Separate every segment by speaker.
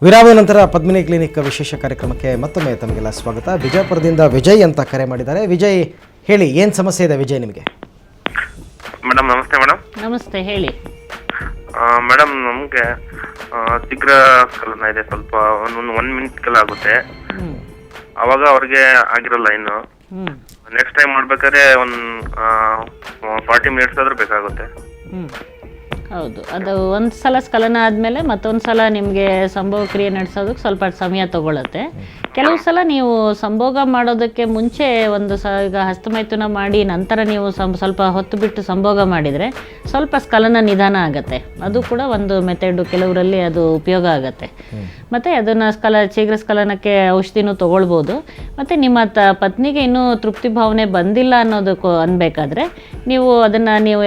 Speaker 1: ವಿರಾಮ ನಂತರ ಪದ್ಮಿನಿ ಕ್ಲಿನಿಕ್ ವಿಶೇಷ ಕಾರ್ಯಕ್ರಮಕ್ಕೆ ಮತ್ತೊಮ್ಮೆ ತಮಗೆಲ್ಲ ಸ್ವಾಗತ. ಬಿಜಾಪುರದಿಂದ ವಿಜಯ್ ಅಂತ ಕರೆ ಮಾಡಿದ್ದಾರೆ. ವಿಜಯ್, ಹೇಳಿ, ಏನು ಸಮಸ್ಯೆ ಇದೆ ವಿಜಯ್ ನಿಮಗೆ?
Speaker 2: ಮೇಡಮ್ ನಮಸ್ತೆ. ಮೇಡಮ್
Speaker 3: ನಮಸ್ತೆ, ಹೇಳಿ.
Speaker 2: ಮೇಡಮ್ ನಮಗೆ ಶೀಘ್ರ ಸ್ಖಲನ ಇದೆ, ಸ್ವಲ್ಪ ಒಂದು 1 ಮಿನಿಟ್ಗೆಲ್ಲ ಆಗುತ್ತೆ. ಅವಾಗ ಅವ್ರಿಗೆ ಆಗಿರಲ್ಲ ಇನ್ನು. ನೆಕ್ಸ್ಟ್ ಟೈಮ್ ಮಾಡ್ಬೇಕಾದ್ರೆ ಒಂದು 40 ಮಿನಿಟ್ಸ್ ಆದ್ರೂ ಬೇಕಾಗುತ್ತೆ.
Speaker 3: ಹೌದು, ಅದು ಒಂದು ಸಲ ಸ್ಖಲನ ಆದಮೇಲೆ ಮತ್ತೊಂದು ಸಲ ನಿಮಗೆ ಸಂಭೋಗ ಕ್ರಿಯೆ ನಡೆಸೋದಕ್ಕೆ ಸ್ವಲ್ಪ ಸಮಯ ತಗೊಳುತ್ತೆ. ಕೆಲವು ಸಲ ನೀವು ಸಂಭೋಗ ಮಾಡೋದಕ್ಕೆ ಮುಂಚೆ ಈಗ ಹಸ್ತಮೈಥುನ ಮಾಡಿ ನಂತರ ನೀವು ಸ್ವಲ್ಪ ಹೊತ್ತು ಬಿಟ್ಟು ಸಂಭೋಗ ಮಾಡಿದರೆ ಸ್ವಲ್ಪ ಸ್ಖಲನ ನಿಧಾನ ಆಗುತ್ತೆ. ಅದು ಕೂಡ ಒಂದು ಮೆಥಡು, ಕೆಲವರಲ್ಲಿ ಅದು ಉಪಯೋಗ ಆಗುತ್ತೆ. ಮತ್ತು ಅದನ್ನು ಶೀಘ್ರ ಸ್ಖಲನಕ್ಕೆ ಔಷಧಿನೂ ತೊಗೊಳ್ಬೋದು. ಮತ್ತು ನಿಮ್ಮ ಪತ್ನಿಗೆ ಇನ್ನೂ ತೃಪ್ತಿ ಭಾವನೆ ಬಂದಿಲ್ಲ ಅನ್ನೋದಕ್ಕೂ ಅನ್ಬೇಕಾದ್ರೆ ನೀವು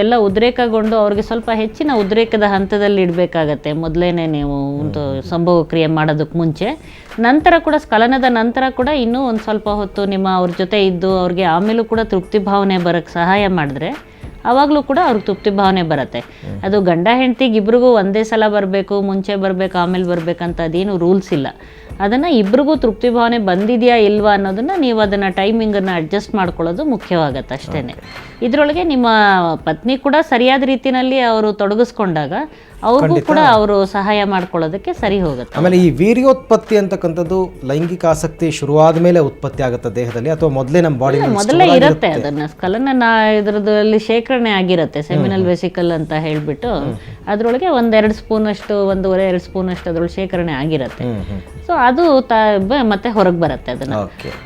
Speaker 3: ಎಲ್ಲ ಉದ್ರೇಕಗೊಂಡು ಅವ್ರಿಗೆ ಸ್ವಲ್ಪ ಹೆಚ್ಚಿನ ಉದ್ರೇಕದ ಹಂತದಲ್ಲಿ ಇಡಬೇಕಾಗತ್ತೆ ಮೊದಲೇನೆ ನೀವು ಒಂದು ಸಂಭೋಗ ಕ್ರಿಯೆ ಮಾಡೋದಕ್ಕೆ ಮುಂಚೆ. ನಂತರ ಕೂಡ ಸ್ಖಲನದ ನಂತರ ಕೂಡ ಇನ್ನೂ ಒಂದು ಸ್ವಲ್ಪ ಹೊತ್ತು ಅವ್ರ ಜೊತೆ ಇದ್ದು ಅವ್ರಿಗೆ ಆಮೇಲೂ ಕೂಡ ತೃಪ್ತಿ ಭಾವನೆ ಬರೋಕ್ಕೆ ಸಹಾಯ ಮಾಡಿದ್ರೆ ಆವಾಗಲೂ ಕೂಡ ಅವ್ರಿಗೆ ತೃಪ್ತಿ ಭಾವನೆ ಬರುತ್ತೆ. ಅದು ಗಂಡ ಹೆಂಡತಿಗೆ ಇಬ್ರಿಗೂ ಒಂದೇ ಸಲ ಬರಬೇಕು, ಮುಂಚೆ ಬರಬೇಕು, ಆಮೇಲೆ ಬರಬೇಕಂತ ಅದೇನು ರೂಲ್ಸ್ ಇಲ್ಲ. ಅದನ್ನು ಇಬ್ರಿಗೂ ತೃಪ್ತಿ ಭಾವನೆ ಬಂದಿದೆಯಾ ಇಲ್ವಾ ಅನ್ನೋದನ್ನು ನೀವು ಅದನ್ನು ಟೈಮಿಂಗನ್ನು ಅಡ್ಜಸ್ಟ್ ಮಾಡ್ಕೊಳ್ಳೋದು ಮುಖ್ಯವಾಗತ್ತೆ ಅಷ್ಟೇ. ಇದರೊಳಗೆ ನಿಮ್ಮ ಪತ್ನಿ ಕೂಡ ಸರಿಯಾದ ರೀತಿಯಲ್ಲಿ ಅವರು ತೊಡಗಿಸ್ಕೊಂಡಾಗ ಅವ್ರಿಗೂ ಕೂಡ ಅವರು ಸಹಾಯ ಮಾಡ್ಕೊಳ್ಳೋದಕ್ಕೆ ಸರಿ ಹೋಗುತ್ತೆ.
Speaker 1: ಆಮೇಲೆ ಈ ವೀರ್ಯೋತ್ಪತ್ತಿ ಅಂತಕ್ಕಂಥದ್ದು ಲೈಂಗಿಕ ಆಸಕ್ತಿ ಶುರುವಾದ ಮೇಲೆ ಉತ್ಪತ್ತಿ ಆಗುತ್ತೆ ದೇಹದಲ್ಲಿ, ಅಥವಾ ಮೊದಲೇ ನಮ್ಮ ಬಾಡಿ
Speaker 3: ಮೊದಲೇ ಇರುತ್ತೆ? ಅದನ್ನು ಸ್ಖಲನ ಇದರದಲ್ಲಿ ಶೇಖರಣೆ ಆಗಿರುತ್ತೆ, ಸೆಮಿನಲ್ ವೆಸಿಕಲ್ ಅಂತ ಹೇಳಿಬಿಟ್ಟು ಅದರೊಳಗೆ 1-2 ಸ್ಪೂನಷ್ಟು 1.5-2 ಸ್ಪೂನಷ್ಟು ಅದ್ರೊಳಗೆ ಶೇಖರಣೆ ಆಗಿರುತ್ತೆ. ಸೊ ಅದು ಮತ್ತೆ ಹೊರಗೆ ಬರುತ್ತೆ ಅದನ್ನು.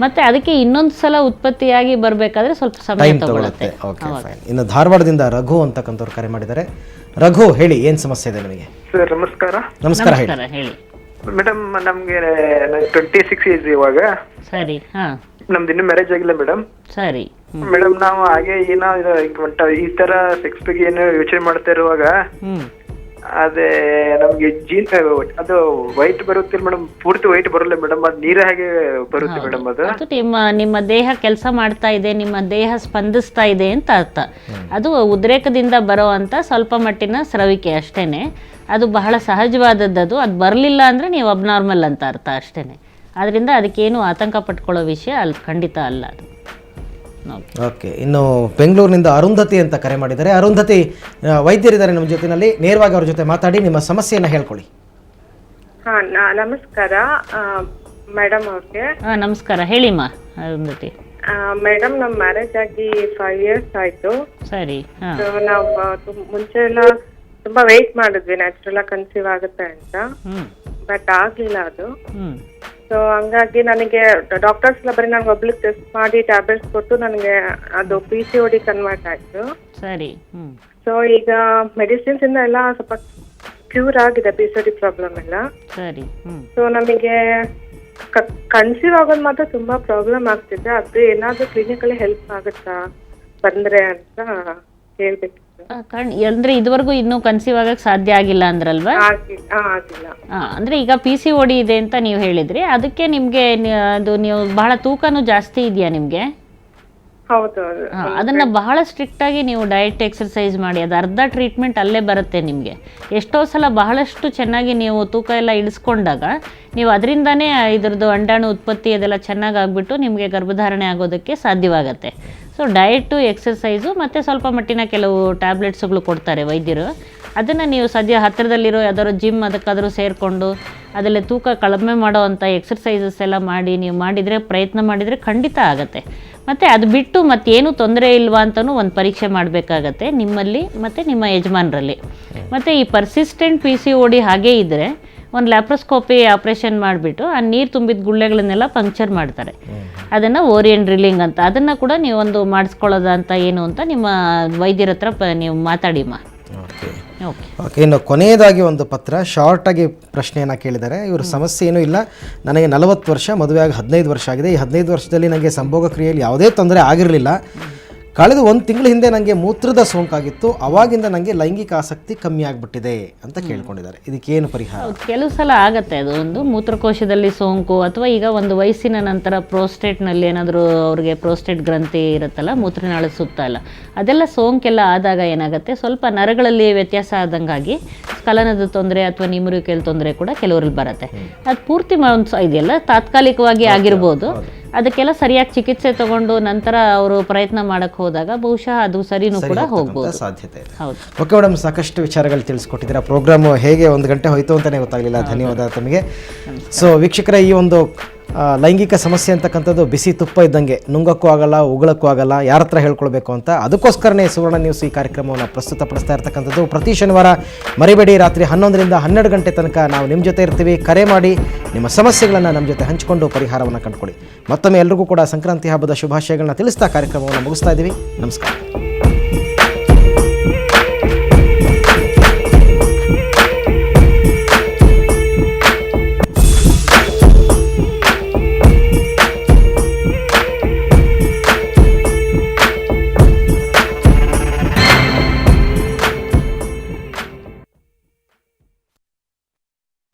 Speaker 3: ಮತ್ತೆ ಅದಕ್ಕೆ ಇನ್ನೊಂದು ಸಲ ಉತ್ಪತ್ತಿಯಾಗಿ ಬರಬೇಕಾದ್ರೆ ಸ್ವಲ್ಪ ಸಮಯ ತಗೊಳುತ್ತೆ.
Speaker 1: ಇನ್ನು ಧಾರವಾಡದಿಂದ ರಘು ಅಂತಕ್ಕಂಥವ್ರು ಕರೆ ಮಾಡಿದ್ದಾರೆ. ರಘು, ಹೇಳಿ, ಏನು ಸಮಸ್ಯೆ ಇದೆ ನಿಮಗೆ?
Speaker 4: ಸರ್ ನಮಸ್ಕಾರ.
Speaker 1: ನಮಸ್ಕಾರ,
Speaker 3: ಹೇಳಿ
Speaker 4: ಮೇಡಮ್. ನಮ್ಗೆ 26 ಏಜ್ ಇವಾಗ.
Speaker 3: ಸರಿ.
Speaker 4: ನಮ್ದು ಇನ್ನೂ ಮ್ಯಾರೇಜ್ ಆಗಿಲ್ಲ ಮೇಡಮ್.
Speaker 3: ಸರಿ
Speaker 4: ಮೇಡಮ್, ನಾವು ಹಾಗೆ ಏನೋ ಈ ತರ ಸೆಕ್ಸ್ ಬಗ್ಗೆ ಏನೋ ಯೋಚನೆ ಮಾಡ್ತಾ ಇರುವಾಗ ಅದೇ ನಮ್ಗೆ ಜೀನ್ ಅದು ವೈಟ್ ಬರುತ್ತಿಲ್ಲ ಮೇಡಮ್, ಪೂರ್ತಿ ವೈಟ್ ಬರಲ್ಲ ಮೇಡಮ್. ಅದು ನೀರ ಹಾಗೆ ಬರುತ್ತೆ ಮೇಡಮ್. ಅದು
Speaker 3: ನಿಮ್ಮ ದೇಹ ಕೆಲಸ ಮಾಡ್ತಾ ಇದೆ, ನಿಮ್ಮ ದೇಹ ಸ್ಪಂದಿಸ್ತಾ ಇದೆ ಅಂತ ಅರ್ಥ. ಅದು ಉದ್ರೇಕದಿಂದ ಬರೋ ಅಂತ ಸ್ವಲ್ಪ ಮಟ್ಟಿನ ಸ್ರವಿಕೆ ಅಷ್ಟೇನೆ. ಅದು ಬಹಳ ಸಹಜವಾದದ್ದು. ಅದು ಬರಲಿಲ್ಲ ಅಂದರೆ ನೀವು ಅಬ್ನಾರ್ಮಲ್ ಅಂತ ಅರ್ಥ ಅಷ್ಟೇನೆ. ಅದರಿಂದ ಅದಕ್ಕೇನು ಆತಂಕ ಪಟ್ಕೊಳ್ಳೋ ವಿಷಯ ಖಂಡಿತ ಅಲ್ಲ ಅದು.
Speaker 1: ಓಕೆ. ಇನ್ನು ಬೆಂಗಳೂರಿನಿಂದ ಅರುಂಧತಿ ಅಂತ ಕರೆ ಮಾಡಿದ್ದಾರೆ. ಅರುಂಧತಿ, ವೈದ್ಯರಿದ್ದಾರೆ ನಮ್ಮ ಜೊತೆನಲ್ಲಿ, ನೇರವಾಗಿ ಅವ್ರ ಜೊತೆ ಮಾತಾಡಿ ನಿಮ್ಮ ಸಮಸ್ಯೆಯನ್ನು ಹೇಳ್ಕೊಳ್ಳಿ.
Speaker 5: ನಮಸ್ಕಾರ ಮೇಡಮ್ ಅವ್ರಿಗೆ.
Speaker 3: ನಮಸ್ಕಾರ, ಹೇಳಿಮ್ಮ ಅರುಂಧತಿ.
Speaker 5: ಮೇಡಮ್, ನಮ್ ಮ್ಯಾರೇಜ್ ಆಗಿ 5 years ಆಯ್ತು.
Speaker 3: ಸರಿ.
Speaker 5: ನಾವು ಮುಂಚೆ ಎಲ್ಲ ತುಂಬಾ ವೇಟ್ ಮಾಡಿದ್ವಿ ನ್ಯಾಚುರಲ್ ಆಗಿ ಕನ್ಸೀವ್ ಆಗುತ್ತೆ ಅಂತ, ಬಟ್ ಆಗ್ಲಿಲ್ಲ ಅದು. ಸೊ ಹಂಗಾಗಿ ನನಗೆ ಡಾಕ್ಟರ್ಸ್ ಎಲ್ಲ ಬರೀ ನನಗೆ ಒಬ್ಳಿಗೆ ಟೆಸ್ಟ್ ಮಾಡಿ ಟ್ಯಾಬ್ಲೆಟ್ಸ್ ಕೊಟ್ಟು ನನಗೆ ಅದು PCOD ಕನ್ವರ್ಟ್ ಆಯ್ತು.
Speaker 3: ಸರಿ.
Speaker 5: ಸೊ ಈಗ ಮೆಡಿಸಿನ್ಸ್ ಇಂದ ಎಲ್ಲ ಸ್ವಲ್ಪ ಕ್ಯೂರ್ ಆಗಿದೆ PCOD ಪ್ರಾಬ್ಲಮ್ ಎಲ್ಲ.
Speaker 3: ಸರಿ.
Speaker 5: ಸೊ ನಮಗೆ ಕನ್ಸೀವ್ ಆಗೋದು ಮಾತ್ರ ತುಂಬಾ ಪ್ರಾಬ್ಲಮ್ ಆಗ್ತಿದೆ. ಅದು ಏನಾದ್ರೂ ಕ್ಲಿನಿಕಲ್ಲಿ ಹೆಲ್ಪ್ ಆಗುತ್ತಾ ಬಂದ್ರೆ ಅಂತ ಹೇಳ್ಬೇಕು.
Speaker 3: ಅಂದ್ರೆ ಇದುವರೆಗೂ ಇನ್ನೂ ಕನ್ಸೀವ್ ಆಗಕ್ಕೆ ಸಾಧ್ಯ ಆಗಿಲ್ಲ ಅಂದ್ರಲ್ವಾ?
Speaker 5: ಆಗಿಲ್ಲ.
Speaker 3: ಅಂದ್ರೆ ಈಗ PCOD ಇದೆ ಅಂತ ನೀವು ಹೇಳಿದ್ರಿ, ಅದಕ್ಕೆ ನಿಮ್ಗೆ ಅದು ನೀವು ಬಹಳ ತೂಕನೂ ಜಾಸ್ತಿ ಇದೆಯಾ ನಿಮ್ಗೆ?
Speaker 5: ಹೌದು.
Speaker 3: ಅದನ್ನ ಬಹಳ ಸ್ಟ್ರಿಕ್ಟ್ ಆಗಿ ನೀವು ಡಯಟ್ ಎಕ್ಸರ್ಸೈಸ್ ಮಾಡಿ, ಅದು ಅರ್ಧ ಟ್ರೀಟ್ಮೆಂಟ್ ಅಲ್ಲೇ ಬರುತ್ತೆ ನಿಮಗೆ. ಎಷ್ಟೋ ಸಲ ಬಹಳಷ್ಟು ಚೆನ್ನಾಗಿ ನೀವು ತೂಕ ಎಲ್ಲ ಇಳಿಸ್ಕೊಂಡಾಗ ನೀವು ಅದರಿಂದನೇ ಇದ್ರದ್ದು ಅಂಡಾಣು ಉತ್ಪತ್ತಿ ಅದೆಲ್ಲ ಚೆನ್ನಾಗಿ ಆಗಿಬಿಟ್ಟು ನಿಮಗೆ ಗರ್ಭಧಾರಣೆ ಆಗೋದಕ್ಕೆ ಸಾಧ್ಯವಾಗತ್ತೆ. ಸೊ ಡಯಟು, ಎಕ್ಸರ್ಸೈಸು ಮತ್ತು ಸ್ವಲ್ಪ ಮಟ್ಟಿನ ಕೆಲವು ಟ್ಯಾಬ್ಲೆಟ್ಸ್ಗಳು ಕೊಡ್ತಾರೆ ವೈದ್ಯರು. ಅದನ್ನು ನೀವು ಸದ್ಯ ಹತ್ತಿರದಲ್ಲಿರೋ ಯಾವ್ದಾದ್ರು ಜಿಮ್ ಅದಕ್ಕಾದರೂ ಸೇರಿಕೊಂಡು ಅದರಲ್ಲಿ ತೂಕ ಕಡಿಮೆ ಮಾಡೋ ಅಂಥ ಎಕ್ಸರ್ಸೈಸಸ್ ಎಲ್ಲ ಮಾಡಿ ನೀವು ಪ್ರಯತ್ನ ಮಾಡಿದರೆ ಖಂಡಿತ ಆಗುತ್ತೆ. ಮತ್ತು ಅದು ಬಿಟ್ಟು ಮತ್ತೇನು ತೊಂದರೆ ಇಲ್ವಾ ಅಂತಲೂ ಒಂದು ಪರೀಕ್ಷೆ ಮಾಡಬೇಕಾಗತ್ತೆ ನಿಮ್ಮಲ್ಲಿ ಮತ್ತು ನಿಮ್ಮ ಯಜಮಾನರಲ್ಲಿ. ಮತ್ತು ಈ ಪರ್ಸಿಸ್ಟೆಂಟ್ PCOD ಹಾಗೇ ಇದ್ದರೆ ಒಂದು ಲ್ಯಾಪ್ರೋಸ್ಕೋಪಿ ಆಪ್ರೇಷನ್ ಮಾಡಿಬಿಟ್ಟು ಆ ನೀರು ತುಂಬಿದ ಗುಳ್ಳೆಗಳನ್ನೆಲ್ಲ ಪಂಕ್ಚರ್ ಮಾಡ್ತಾರೆ. ಅದನ್ನು ಓರಿಯನ್ ಡ್ರಿಲ್ಲಿಂಗ್ ಅಂತ, ಅದನ್ನು ಕೂಡ ನೀವು ಒಂದು ಮಾಡಿಸ್ಕೊಳ್ಳೋದ ಅಂತ ಏನು ಅಂತ ನಿಮ್ಮ ವೈದ್ಯರ ಹತ್ರ ನೀವು ಮಾತಾಡಿಮ್ಮ.
Speaker 1: ಓಕೆ. ಇನ್ನು ಕೊನೆಯದಾಗಿ ಒಂದು ಪತ್ರ, ಶಾರ್ಟಾಗಿ ಪ್ರಶ್ನೆಯನ್ನು ಕೇಳಿದ್ದಾರೆ. ಇವ್ರ ಸಮಸ್ಯೆ ಏನೂ ಇಲ್ಲ, ನನಗೆ 40 ವರ್ಷ, ಮದುವೆಯಾಗಿ 15 ವರ್ಷ ಆಗಿದೆ. ಈ 15 ವರ್ಷದಲ್ಲಿ ನನಗೆ ಸಂಭೋಗ ಕ್ರಿಯೆಯಲ್ಲಿ ಯಾವುದೇ ತೊಂದರೆ ಆಗಿರಲಿಲ್ಲ. ಕಳೆದ 1 ತಿಂಗಳ ಹಿಂದೆ ನನಗೆ ಮೂತ್ರದ ಸೋಂಕಾಗಿತ್ತು, ಅವಾಗಿಂದ ನನಗೆ ಲೈಂಗಿಕ ಆಸಕ್ತಿ ಕಮ್ಮಿ ಆಗಿಬಿಟ್ಟಿದೆ ಅಂತ ಕೇಳ್ಕೊಂಡಿದ್ದಾರೆ. ಇದಕ್ಕೇನು ಪರಿಹಾರ?
Speaker 3: ಹೌದು, ಕೆಲವು ಸಲ ಆಗತ್ತೆ ಅದು ಒಂದು ಮೂತ್ರಕೋಶದಲ್ಲಿ ಸೋಂಕು, ಅಥವಾ ಈಗ ಒಂದು ವಯಸ್ಸಿನ ನಂತರ ಪ್ರೋಸ್ಟೇಟ್ನಲ್ಲಿ ಏನಾದರೂ ಅವ್ರಿಗೆ ಪ್ರೋಸ್ಟೇಟ್ ಗ್ರಂಥಿ ಇರುತ್ತಲ್ಲ ಮೂತ್ರನಾಳದ ಸುತ್ತ ಎಲ್ಲ, ಅದೆಲ್ಲ ಸೋಂಕೆಲ್ಲ ಆದಾಗ ಏನಾಗುತ್ತೆ, ಸ್ವಲ್ಪ ನರಗಳಲ್ಲಿ ವ್ಯತ್ಯಾಸ ಆದಂಗಾಗಿ ಸ್ಖಲನದ ತೊಂದರೆ ಅಥವಾ ನಿಮರುವಿಕೆಯಲ್ಲಿ ತೊಂದರೆ ಕೂಡ ಕೆಲವರಲ್ಲಿ ಬರುತ್ತೆ. ಅದು ಪೂರ್ತಿ ಇದೆಲ್ಲ ತಾತ್ಕಾಲಿಕವಾಗಿ ಆಗಿರ್ಬೋದು. ಅದಕ್ಕೆಲ್ಲ ಸರಿಯಾಗಿ ಚಿಕಿತ್ಸೆ ತಗೊಂಡು ನಂತರ ಅವರು ಪ್ರಯತ್ನ ಮಾಡಕ್ಕೆ ಹೋದಾಗ ಬಹುಶಃ ಅದು ಸರಿನೂ ಕೂಡ ಹೋಗ್ಬೋದು,
Speaker 1: ಸಾಧ್ಯತೆ ಇದೆ.
Speaker 3: ಹೌದು.
Speaker 1: ಓಕೆ ಮೇಡಮ್, ಸಾಕಷ್ಟು ವಿಚಾರಗಳು ತಿಳಿಸ್ಕೊಟ್ಟಿದ್ದೀರಾ. ಪ್ರೋಗ್ರಾಮು ಹೇಗೆ 1 ಗಂಟೆ ಹೋಯ್ತು ಅಂತಲೇ ಗೊತ್ತಾಗಲಿಲ್ಲ. ಧನ್ಯವಾದ ತಮಗೆ. ಸೊ ವೀಕ್ಷಕರ, ಈ ಒಂದು ಲೈಂಗಿಕ ಸಮಸ್ಯೆ ಅಂತಕ್ಕಂಥದ್ದು ಬಿಸಿ ತುಪ್ಪ ಇದ್ದಂಗೆ, ನುಂಗಕ್ಕೂ ಆಗಲ್ಲ, ಉಗುಳಕ್ಕೂ ಆಗಲ್ಲ, ಯಾರ ಹತ್ರ ಹೇಳ್ಕೊಳ್ಬೇಕು ಅಂತ. ಅದಕ್ಕೋಸ್ಕರನೇ ಸುವರ್ಣ ನ್ಯೂಸ್ ಈ ಕಾರ್ಯಕ್ರಮವನ್ನು ಪ್ರಸ್ತುತಪಡಿಸ್ತಾ ಇರ್ತಕ್ಕಂಥದ್ದು. ಪ್ರತಿ ಶನಿವಾರ ಮರಿಬೇಡಿ, ರಾತ್ರಿ 11ರಿಂದ 12 ಗಂಟೆ ತನಕ ನಾವು ನಿಮ್ಮ ಜೊತೆ ಇರ್ತೀವಿ. ಕರೆ ಮಾಡಿ ನಿಮ್ಮ ಸಮಸ್ಯೆಗಳನ್ನು ನಮ್ಮ ಜೊತೆ ಹಂಚಿಕೊಂಡು ಪರಿಹಾರವನ್ನು ಕಂಡುಕೊಳ್ಳಿ. ಮತ್ತೊಮ್ಮೆ ಎಲ್ರಿಗೂ ಕೂಡ ಸಂಕ್ರಾಂತಿ ಹಬ್ಬದ ಶುಭಾಶಯಗಳನ್ನ ತಿಳಿಸ್ತಾ ಕಾರ್ಯಕ್ರಮವನ್ನು ಮುಗಿಸ್ತಾ ಇದ್ದೀವಿ. ನಮಸ್ಕಾರ.